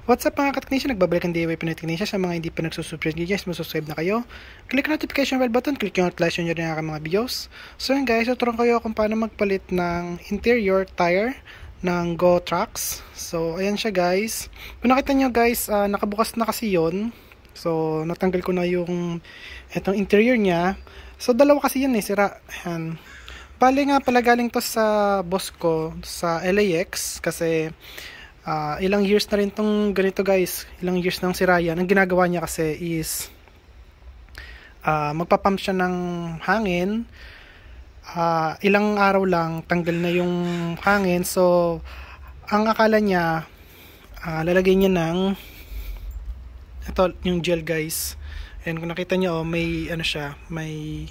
What's up mga ka-technician? Nagbabalik ang DIY Pinoy Technician. Sa mga hindi pa nagsusubscribe guys, subscribe na kayo. Click ang notification bell button, click yung notification nyo rin ang mga videos. So yun guys, tuturuan kayo kung paano magpalit ng interior tire ng Go Trucks. So ayan siya guys. Kung nakita nyo guys, nakabukas na kasi yon. So natanggal ko na yung etong interior niya. So dalawa kasi yan sira. Ayan. Bali nga pala galing to sa boss ko sa LAX kasi ilang years na rin tong ganito guys, ilang years nang sira yan. Ang ginagawa niya kasi is magpapump siya ng hangin, ilang araw lang tanggal na yung hangin. So ang akala niya lalagay niya ng ito yung gel guys, and kung nakita niyo may ano siya, may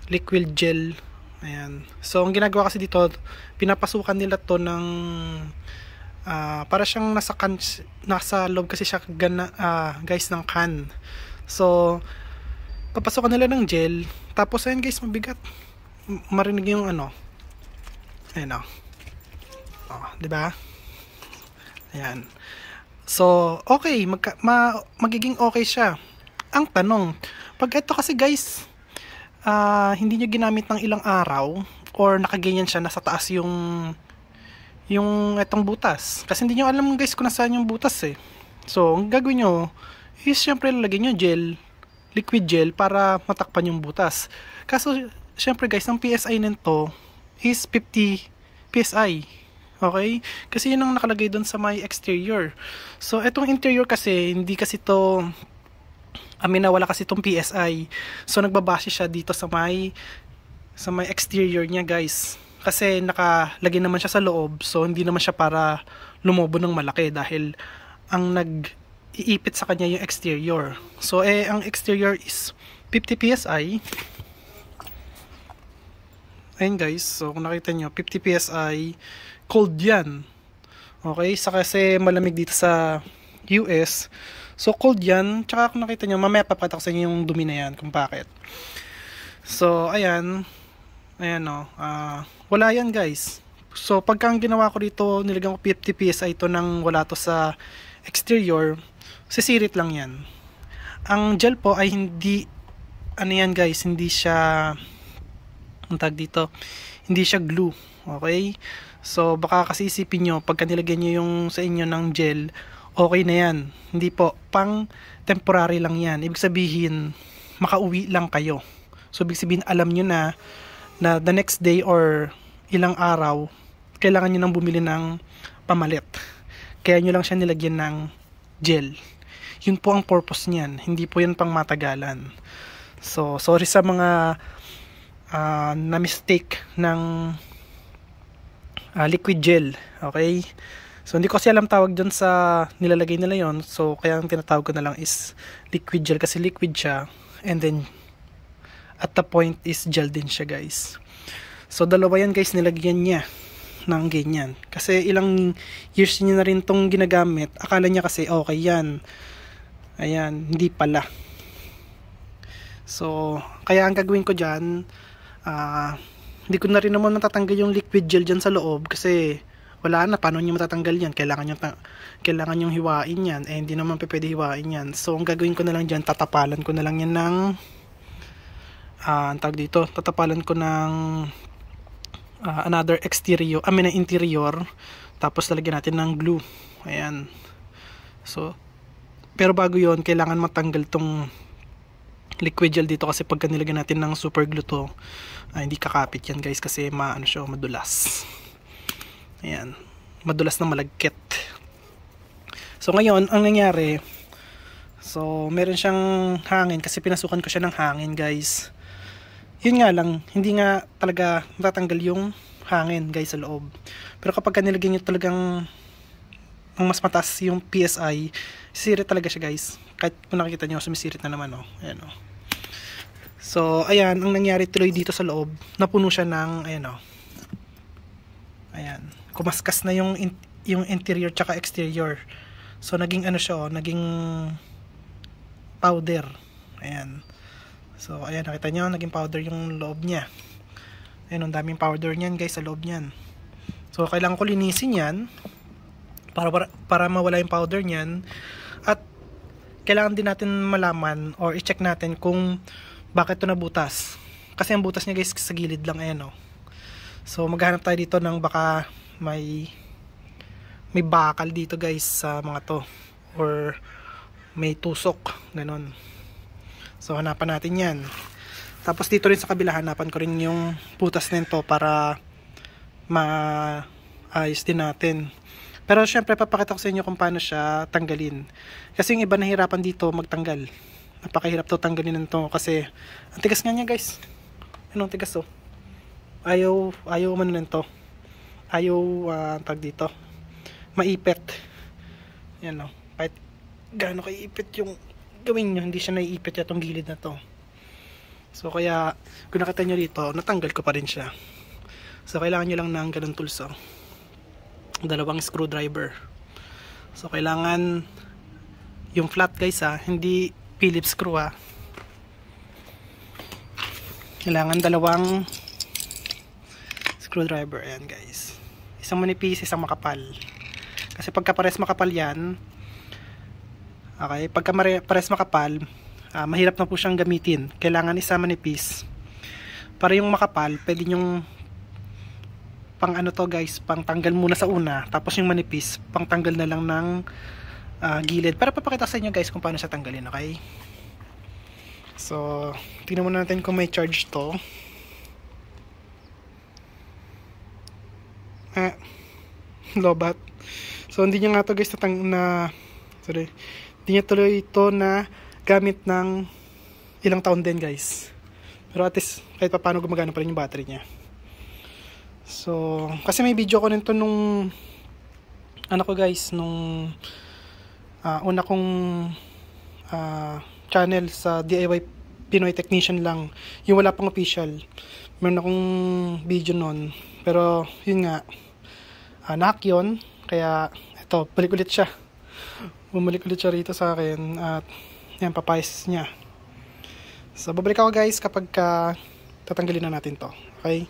liquid gel. Ayan. So ang ginagawa kasi dito, pinapasukan nila to ng para siyang nasa loob kasi siya guys ng can. So papasukan nila ng gel, tapos ayan guys, mabigat. Marinig yung ano. Ayan di ba? Ayan. So okay, magiging okay siya. Ang tanong, pag ito kasi guys, hindi nyo ginamit ng ilang araw or nakaganyan siya, nasa taas yung etong butas, kasi hindi nyo alam guys kung nasaan yung butas So ang gagawin nyo is syempre lalagyan nyo gel, liquid gel, para matakpan yung butas. Kaso syempre guys, ang PSI nito is 50 PSI. Okay? Kasi yun ang nakalagay doon sa may exterior. So etong interior kasi, hindi kasi to wala kasi itong PSI. So nagbabase siya dito sa may exterior niya guys. Kasi nakalagay naman siya sa loob. So hindi naman siya para lumobo ng malaki, dahil ang nag-iipit sa kanya yung exterior. So ang exterior is 50 PSI. Ayun guys. So kung nakita nyo, 50 PSI. Cold yan. Okay? Kasi malamig dito sa US. So cold yan. Tsaka kung nakita nyo, mamaya papakita ko sa inyo yung dumi na yan kung bakit. So ayan wala yan guys. So pagka ang ginawa ko dito, nilagyan ko 50 PSI ito nang wala to sa exterior, sisirit lang yan. Ang gel po ay hindi yan guys, hindi siya hindi siya glue. Okay? So baka kasi isipin nyo, pagka nilagyan nyo yung sa inyo ng gel, okay na yan. Hindi po, pang temporary lang yan. Ibig sabihin, makauwi lang kayo. So ibig sabihin, alam nyo na the next day or ilang araw, kailangan nyo nang bumili ng pamalit. Kaya nyo lang siya nilagyan ng gel. Yun po ang purpose niyan. Hindi po yan pang matagalan. So sorry sa mga na mistake ng liquid gel. Okay? So hindi ko kasi alam tawag dun sa nilalagay nila yon. So kaya ang tinatawag ko na lang is liquid gel, kasi liquid siya, and then at the point is gel din siya guys. So dalawa yan guys, nilagyan niya ng ganyan. Kasi ilang years niya na rin tong ginagamit. Akala niya kasi okay yan. Ayan, hindi pala. So kaya ang gagawin ko dyan, hindi ko na rin naman natatanggal yung liquid gel dyan sa loob, kasi wala na, paano nyo matatanggal yan? Kailangan yung hiwain yan, hindi naman pwede hiwain yan. So ang gagawin ko na lang dyan, tatapalan ko na lang yan ng tatapalan ko ng another interior, tapos lalagyan natin ng glue. Ayan. So pero bago yon, kailangan matanggal tong liquid gel dito, kasi pagka nilagyan natin ng super glue to, hindi kakapit yan guys, kasi madulas. Ayan, madulas na malagkit. So ngayon, ang nangyari, so meron siyang hangin, kasi pinasukan ko siya ng hangin guys. Yun nga lang, hindi nga talaga matatanggal yung hangin guys sa loob. Pero kapag nilagyan nyo talagang ang mas mataas yung PSI, sisirit talaga siya guys. Kahit kung nakikita nyo, sumisirit na naman Ayan So ayan, ang nangyari tuloy dito sa loob, napuno siya ng ayan, kumaskas na yung interior tsaka exterior. So naging siya naging powder. Ayan. So ayan, nakita nyo, naging powder yung loob niya. Ayan, ang daming powder niyan guys sa loob niyan. So kailangan ko linisin yan. para mawala yung powder niyan. At kailangan din natin malaman or i-check natin kung bakit ito nabutas. Kasi ang butas niya guys sa gilid lang, ayan oh. So maghahanap tayo dito ng baka may bakal dito guys sa mga to, or may tusok, ganun. So hanapan natin yan. Tapos dito rin sa kabila, hanapan ko rin yung butas nito para maayos din natin. Pero syempre papakita ko sa inyo kung paano siya tanggalin. Kasi yung iba nahirapan dito magtanggal. Napakahirap to tanggalin nito kasi ang tigas nga niya guys. Anong tigas to? Ayaw man nito. Ayaw tag dito. Maipit. Yan o. Kahit gaano kaiipit yung gawin nyo, hindi siya naiipit itong gilid na to. So kaya kung nakita nyo dito, natanggal ko pa rin siya. So kailangan nyo lang ng ganun tools oh. Dalawang screwdriver. So kailangan yung flat guys hindi Phillips screw Kailangan dalawang screwdriver. Ayan guys. Isang manipis, isang makapal. Kasi pagka pares makapal yan, okay, pagka pares makapal, mahirap na po siyang gamitin. Kailangan isa manipis. Para yung makapal, pwede yung pang ano to guys, pang tanggal muna sa una, tapos yung manipis, pang tanggal na lang ng gilid. Para papakita sa inyo guys kung paano siya tanggalin, okay? So, tingnan muna natin kung may charge to. Lobat. So, hindi niya nga to guys hindi niya tuloy ito na gamit ng ilang taon din guys. Pero at least, kahit pa paano gumagana pa rin yung battery niya. So, kasi may video ko nito nung ano ko guys, nung una kong channel sa DIY Pinoy Technician lang, yung wala pang official. Meron akong video nun, pero yun nga, nahack yun, kaya ito, balik ulit siya. Bumalik ulit siya rito sa akin at yan, papayos niya. So, babalik ako guys kapag tatanggalin na natin to, okay?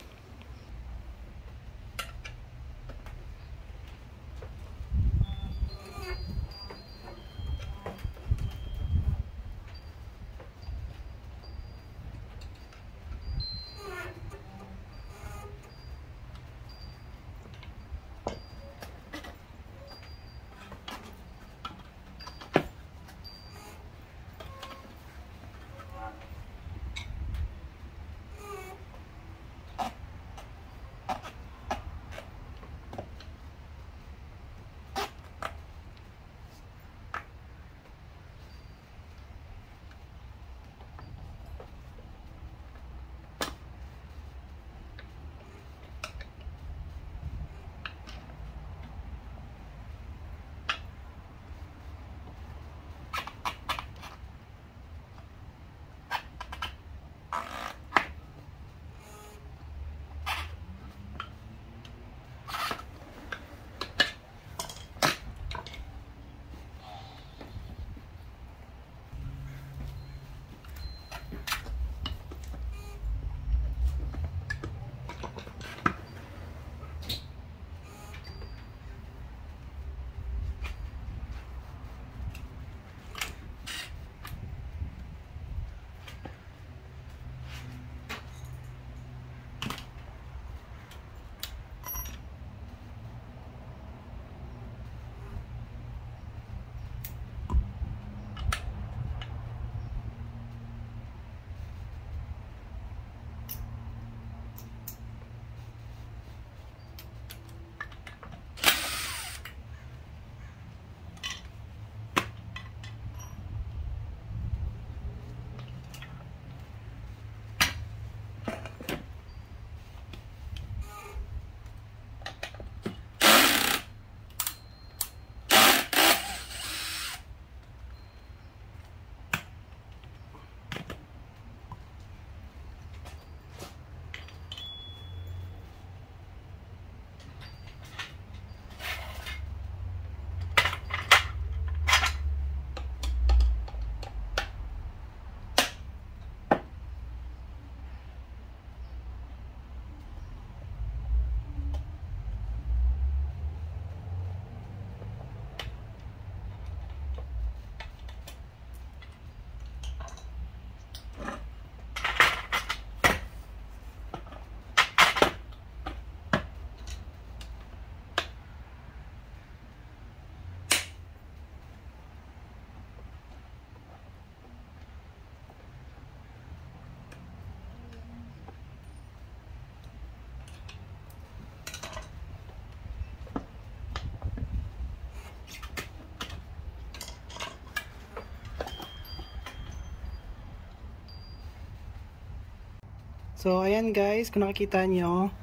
So, ayan guys, kung nakikita nyo,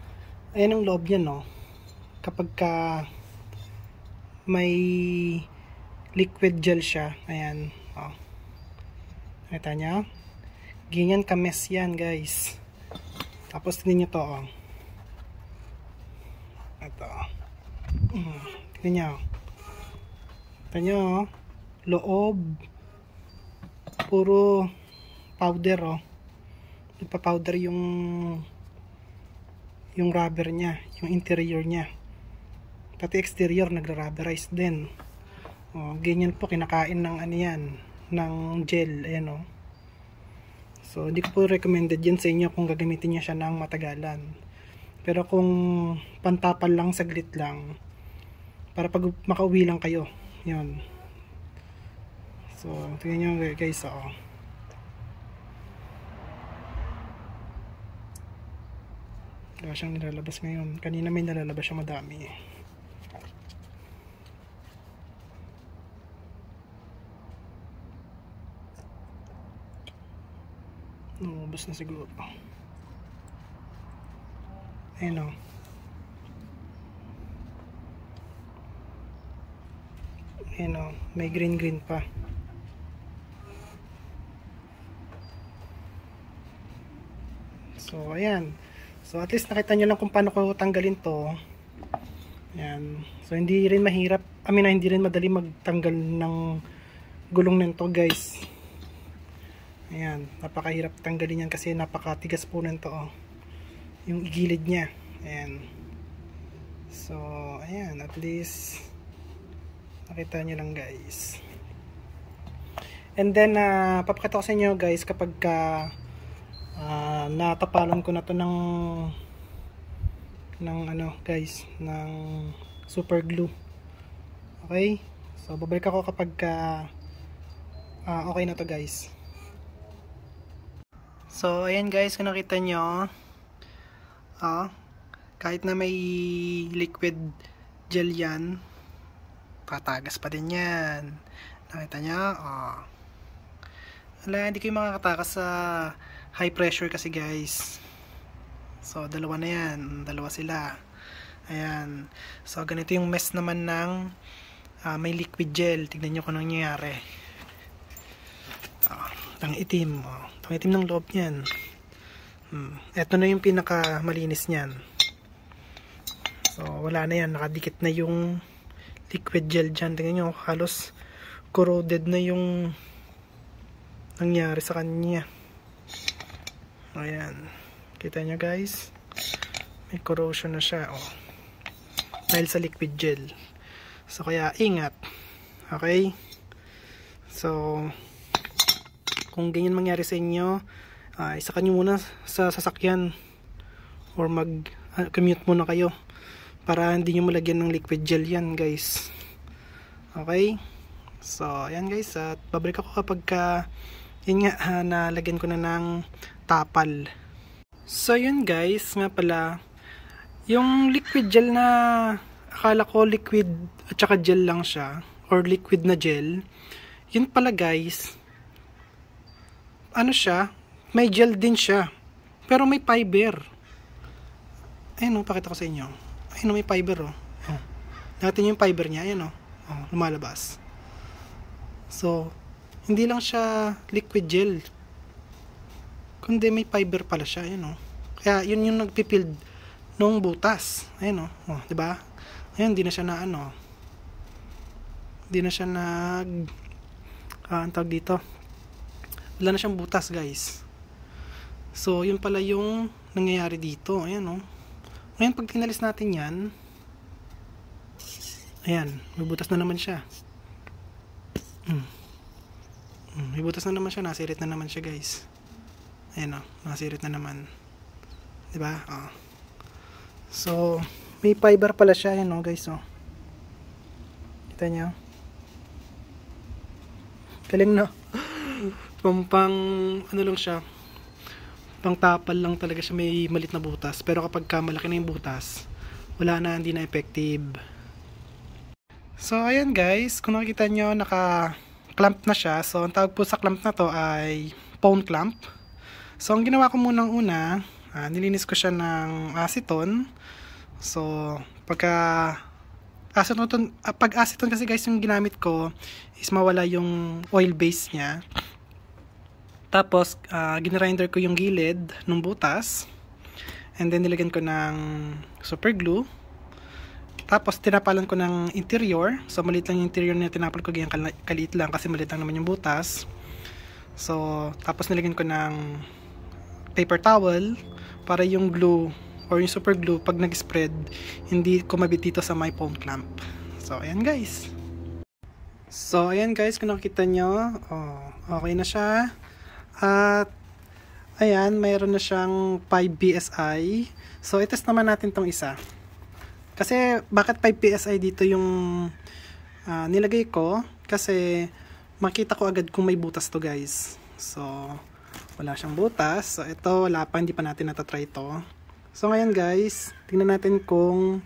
ayan ang loob yan, no? Kapag ka may liquid gel siya, ayan, oh. Nakita nyo? Ganyan kames yan, guys. Tapos, tignan nyo to, oh. Ito. Tignan nyo. Tignan nyo, oh. Loob. Puro powder, oh. Nagpa-powder yung rubber niya, yung interior niya. Pati exterior nagra-rubberize din. Oh, ganyan po kinakain ng ano yan, ng gel, ayan oh. So, hindi ko po recommended yan sa inyo kung gagamitin niya siya ng matagalan. Pero kung pantapal lang, saglit lang, para pag makauwi lang kayo, yun. So, tingnan nyo guys, oh. Wala siyang nilalabas ngayon. Kanina may nalalabas siya madami. Lumabas na siguro. Ayun o. Ayun o. May green pa. So, ayan. So, at least nakita nyo lang kung paano ko tanggalin to. Ayan. So, hindi rin mahirap. Hindi rin madali magtanggal ng gulong nito, guys. Ayan. Napakahirap tanggalin yan kasi napakatigas po nito, oh. Yung gilid niya. Ayan. So, ayan. At least, nakita nyo lang, guys. And then, papakita ko sa inyo, guys, kapag natapalan ko na to ng ano guys, ng super glue. Okay, so babalik ako kapag okay na to guys. So ayan guys, kung nakita nyo, kahit na may liquid gel yan, tatagas pa din yan. Nakita nyo? Wala, hindi kayo makakatakas sa high pressure kasi guys. So dalawa na yan, dalawa sila. Ayan. So ganito yung mess naman ng may liquid gel. Tignan nyo kung anong nangyayari. Ang itim. Ang itim ng loob niyan. Ito na yung pinaka malinis niyan. So wala na yan, nakadikit na yung liquid gel dyan. Tignan nyo, halos corroded na yung nangyari sa kanya. Ayan. Kita nyo guys, may corrosion na siya, oh. Dahil sa liquid gel. So kaya ingat. Okay? So kung ganyan mangyari sa inyo, isaka nyo muna sa sasakyan or mag-commute muna kayo para hindi nyo malagyan ng liquid gel yan guys. Okay? So ayan guys, at babalik ako kapag yun nga, nalagyan ko na ng tapal. So yun guys, nga pala, yung liquid gel na akala ko liquid at saka gel lang siya, or liquid na gel, yun pala guys, ano siya, may gel din siya, pero may fiber. Ayun o, pakita ko sa inyo. Ayun o, may fiber o. Natin yung fiber niya, ayun o, lumalabas. So hindi lang siya liquid gel, kundi may fiber pala siya, ayun, kaya yun yung nagpipild nung butas, ayun, diba? Ayun, hindi na siya na hindi na siya ang tawag dito, wala na siyang butas guys. So yun pala yung nangyayari dito, ayun, ngayon pag tinalis natin yan, ayan, may butas na naman siya. May butas na naman siya, nasirit na naman siya guys. Ayan o, nasirit na naman, diba? So may fiber pala siya, ayan o guys o. Kita nyo? Galing na. Pang ano lang siya, pang tapal lang talaga siya, may malit na butas. Pero kapag malaki na yung butas, wala na, hindi na effective. So ayan guys, kung nakikita nyo, clamp na siya. So ang tawag po sa clamp na to ay phone clamp. So ang ginawa ko munang una, nilinis ko siya ng acetone. So, pag acetone kasi guys yung ginamit ko is mawala yung oil base niya. Tapos, ginrinder ko yung gilid ng butas. And then, nilagyan ko ng super glue. Tapos, tinapalan ko ng interior. So, maliit lang yung interior na tinapal ko. Ganyan kaliit lang kasi maliit lang naman yung butas. So, tapos nilagyan ko ng paper towel para yung glue or yung super glue pag nag-spread, hindi kumabit dito sa my foam clamp. So, ayan guys. So, ayan guys, kung nakikita nyo, okay na siya. At, ayan, mayroon na siyang 5 PSI. So, itest naman natin tong isa. Kasi, bakit 5 PSI dito yung nilagay ko? Kasi, makita ko agad kung may butas to guys. So, wala siyang butas. So, ito, wala pa. Hindi pa natin natatry ito. So, ngayon guys, tingnan natin kung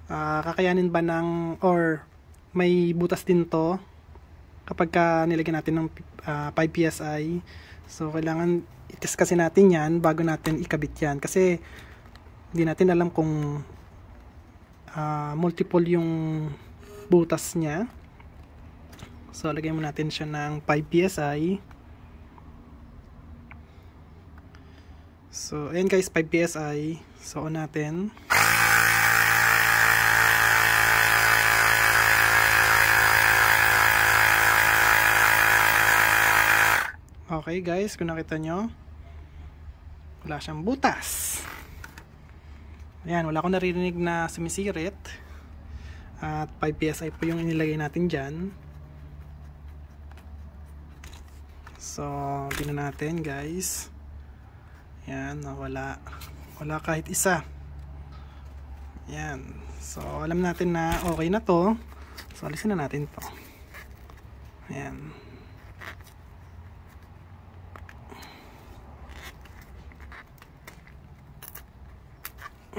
kakayanin ba ng, or may butas din to kapag nilagyan natin ng 5 PSI. So, kailangan itest kasi natin yan bago natin ikabit yan. Kasi, hindi natin alam kung multiple yung butas niya. So, lagay mo natin siya ng 5 PSI. So, ayan guys, 5 PSI. So, on natin. Okay guys, kung nakita nyo, wala siyang butas. Ayan, wala akong naririnig na sumisirit. At 5 PSI po yung inilagay natin dyan. So, tingnan natin guys. Yan, wala kahit isa. Yan. So, alam natin na okay na to. So, alisin na natin to. Yan.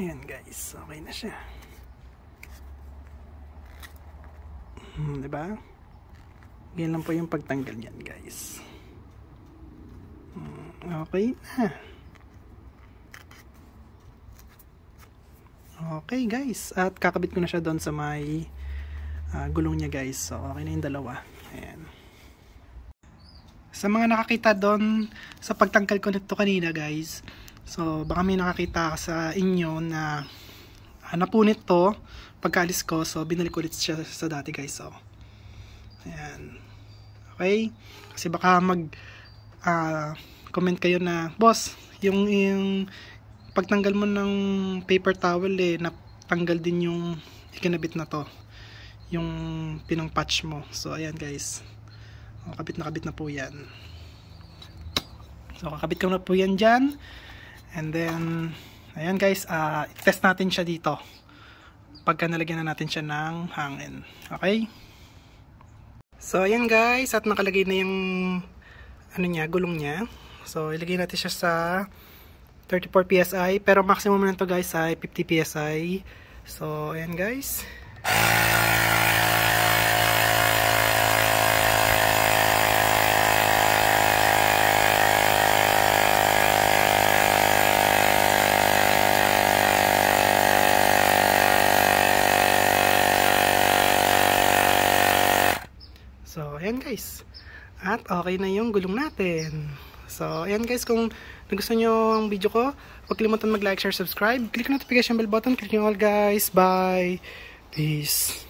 Ayan guys, okay na siya. Diba? Yan lang po yung pagtanggal yan guys. Okay na. Okay guys, at kakabit ko na siya doon sa may gulong niya guys. So okay na yung dalawa. Ayan. Sa mga nakakita doon sa pagtanggal ko nito kanina guys, so baka may nakakita sa inyo na napunit to pagkaalis ko. So binalik ulit siya sa dati guys. So ayan. Okay, kasi baka comment kayo na, boss, yung pagtanggal mo ng paper towel natanggal din yung ikinabit na to, yung pinang patch mo. So ayan guys, kabit na po yan. So kakabit ko na po yan dyan. And then ayan guys, test natin siya dito pagka nalagyan na natin siya ng hangin. Okay, so ayan guys, at nakalagay na yung gulong niya. So, ilagay natin siya sa 34 PSI. Pero maximum na to guys ay 50 PSI. So, ayan guys. So, ayan guys. At okay na yung gulong natin. So, ayan guys, kung nagustuhan nyo ang video ko, huwag kalimutan mag-like, share, subscribe. Click notification bell button. Click nyo all guys. Bye. Peace.